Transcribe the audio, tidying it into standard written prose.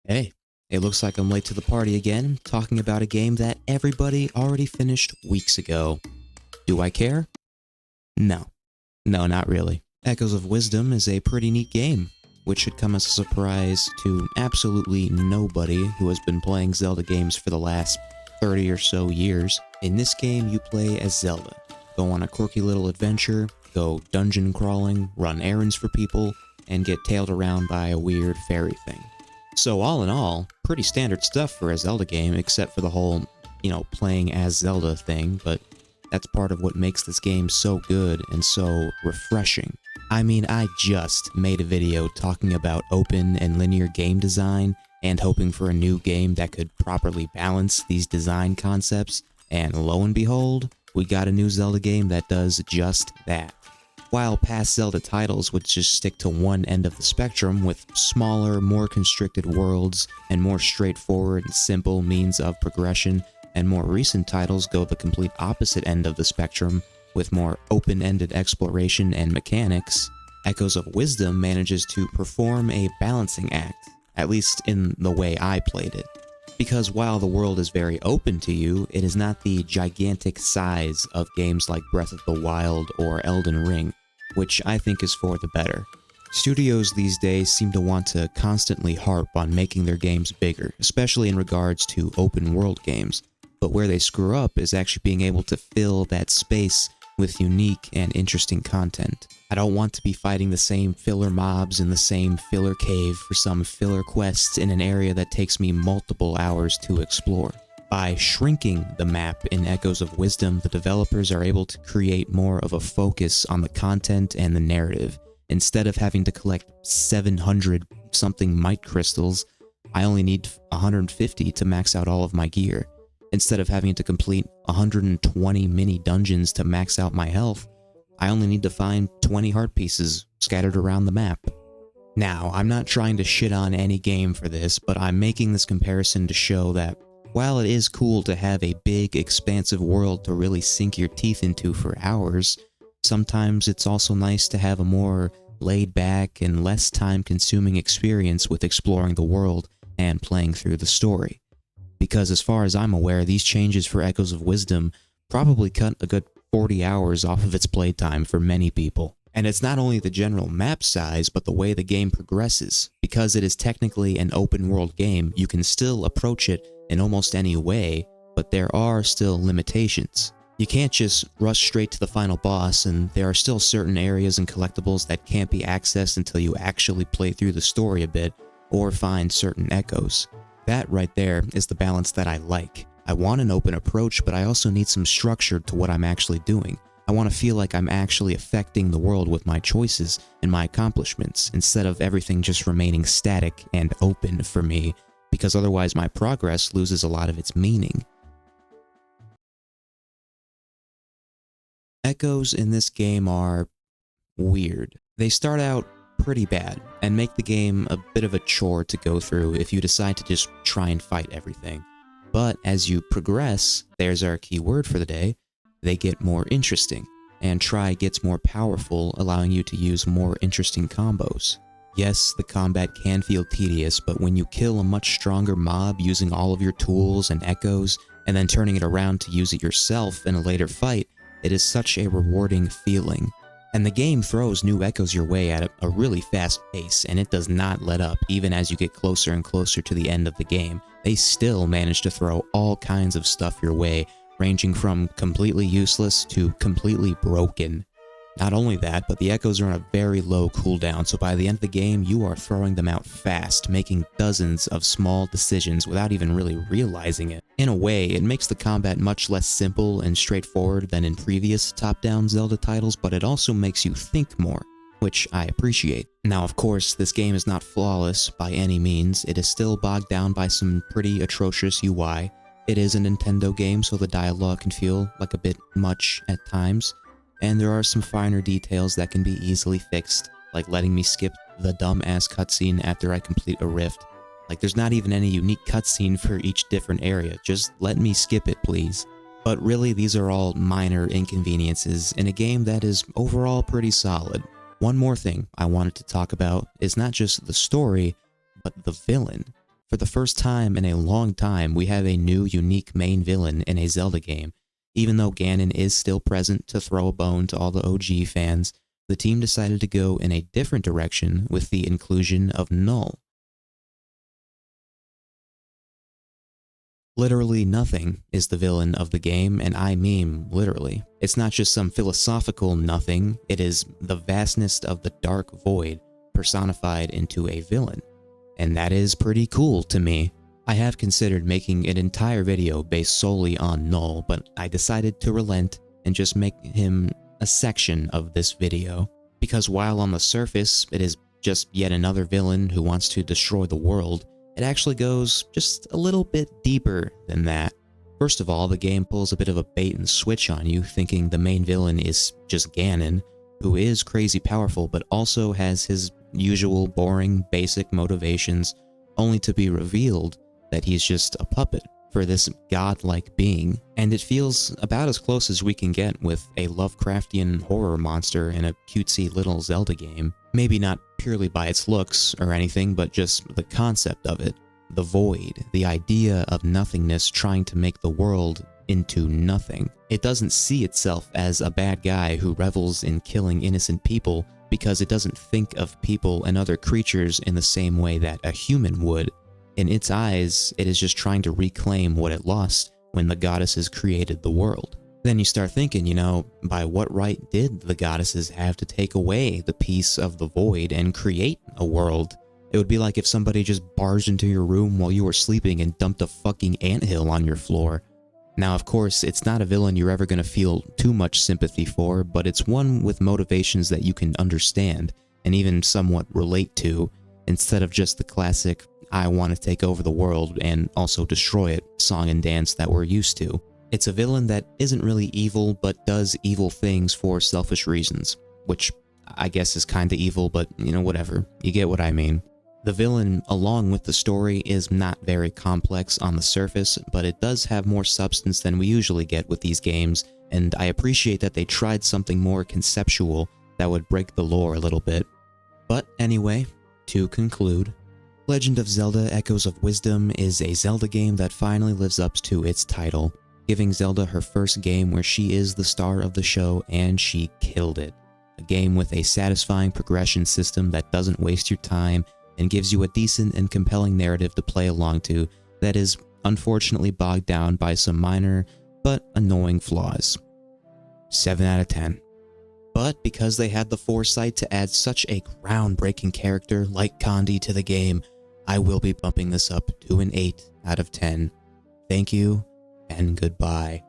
Hey, it looks like I'm late to the party again, talking about a game that everybody already finished weeks ago. Do I care? No. No, not really. Echoes of Wisdom is a pretty neat game, which should come as a surprise to absolutely nobody who has been playing Zelda games for the last 30 or so years. In this game, you play as Zelda. Go on a quirky little adventure, go dungeon crawling, run errands for people, and get tailed around by a weird fairy thing. So all in all, pretty standard stuff for a Zelda game, except for the whole, playing as Zelda thing, but that's part of what makes this game so good and so refreshing. I mean, I just made a video talking about open and linear game design and hoping for a new game that could properly balance these design concepts, and lo and behold, we got a new Zelda game that does just that. While past Zelda titles would just stick to one end of the spectrum with smaller, more constricted worlds and more straightforward and simple means of progression, and more recent titles go the complete opposite end of the spectrum with more open-ended exploration and mechanics, Echoes of Wisdom manages to perform a balancing act, at least in the way I played it. Because while the world is very open to you, it is not the gigantic size of games like Breath of the Wild or Elden Ring, which I think is for the better. Studios these days seem to want to constantly harp on making their games bigger, especially in regards to open world games, but where they screw up is actually being able to fill that space with unique and interesting content. I don't want to be fighting the same filler mobs in the same filler cave for some filler quests in an area that takes me multiple hours to explore. By shrinking the map in Echoes of Wisdom, the developers are able to create more of a focus on the content and the narrative. Instead of having to collect 700 something might crystals, I only need 150 to max out all of my gear. Instead of having to complete 120 mini dungeons to max out my health, I only need to find 20 heart pieces scattered around the map. Now, I'm not trying to shit on any game for this, but I'm making this comparison to show that while it is cool to have a big, expansive world to really sink your teeth into for hours, sometimes it's also nice to have a more laid-back and less time-consuming experience with exploring the world and playing through the story. Because as far as I'm aware, these changes for Echoes of Wisdom probably cut a good 40 hours off of its playtime for many people. And it's not only the general map size, but the way the game progresses. Because it is technically an open world game, you can still approach it in almost any way, but there are still limitations. You can't just rush straight to the final boss, and there are still certain areas and collectibles that can't be accessed until you actually play through the story a bit, or find certain echoes. That right there is the balance that I like. I want an open approach, but I also need some structure to what I'm actually doing. I want to feel like I'm actually affecting the world with my choices and my accomplishments, instead of everything just remaining static and open for me, because otherwise my progress loses a lot of its meaning. Echoes in this game are weird. They start out pretty bad and make the game a bit of a chore to go through if you decide to just try and fight everything. But as you progress, there's our key word for the day, they get more interesting, and try gets more powerful, allowing you to use more interesting combos. Yes, the combat can feel tedious, but when you kill a much stronger mob using all of your tools and echoes, and then turning it around to use it yourself in a later fight, it is such a rewarding feeling. And the game throws new echoes your way at a really fast pace, and it does not let up even as you get closer and closer to the end of the game. They still manage to throw all kinds of stuff your way, ranging from completely useless to completely broken. Not only that, but the echoes are on a very low cooldown, so by the end of the game, you are throwing them out fast, making dozens of small decisions without even really realizing it. In a way, it makes the combat much less simple and straightforward than in previous top-down Zelda titles, but it also makes you think more, which I appreciate. Now, of course, this game is not flawless by any means. It is still bogged down by some pretty atrocious UI. It is a Nintendo game, so the dialogue can feel like a bit much at times. And there are some finer details that can be easily fixed, like letting me skip the dumb-ass cutscene after I complete a rift. Like, there's not even any unique cutscene for each different area, just let me skip it, please. But really, these are all minor inconveniences in a game that is overall pretty solid. One more thing I wanted to talk about is not just the story, but the villain. For the first time in a long time, we have a new, unique main villain in a Zelda game. Even though Ganon is still present to throw a bone to all the OG fans, the team decided to go in a different direction with the inclusion of Null. Literally nothing is the villain of the game, and I mean literally. It's not just some philosophical nothing, it is the vastness of the dark void personified into a villain. And that is pretty cool to me. I have considered making an entire video based solely on Null, but I decided to relent and just make him a section of this video. Because while on the surface it is just yet another villain who wants to destroy the world, it actually goes just a little bit deeper than that. First of all, the game pulls a bit of a bait and switch on you, thinking the main villain is just Ganon, who is crazy powerful but also has his usual boring basic motivations, only to be revealed that he's just a puppet for this godlike being. And it feels about as close as we can get with a Lovecraftian horror monster in a cutesy little Zelda game. Maybe not purely by its looks or anything, but just the concept of it. The void, the idea of nothingness trying to make the world into nothing. It doesn't see itself as a bad guy who revels in killing innocent people because it doesn't think of people and other creatures in the same way that a human would. In its eyes, it is just trying to reclaim what it lost when the goddesses created the world. Then you start thinking, by what right did the goddesses have to take away the piece of the void and create a world? It would be like if somebody just barged into your room while you were sleeping and dumped a fucking anthill on your floor. Now, of course, it's not a villain you're ever going to feel too much sympathy for, but it's one with motivations that you can understand and even somewhat relate to, instead of just the classic, I want to take over the world and also destroy it song and dance that we're used to. It's a villain that isn't really evil, but does evil things for selfish reasons, which I guess is kinda evil, but whatever. You get what I mean. The villain, along with the story, is not very complex on the surface, but it does have more substance than we usually get with these games, and I appreciate that they tried something more conceptual that would break the lore a little bit. But anyway, to conclude, Legend of Zelda: Echoes of Wisdom is a Zelda game that finally lives up to its title, giving Zelda her first game where she is the star of the show, and she killed it. A game with a satisfying progression system that doesn't waste your time and gives you a decent and compelling narrative to play along to that is unfortunately bogged down by some minor but annoying flaws. 7 out of 10. But because they had the foresight to add such a groundbreaking character like Condi to the game, I will be bumping this up to an 8 out of 10. Thank you, and goodbye.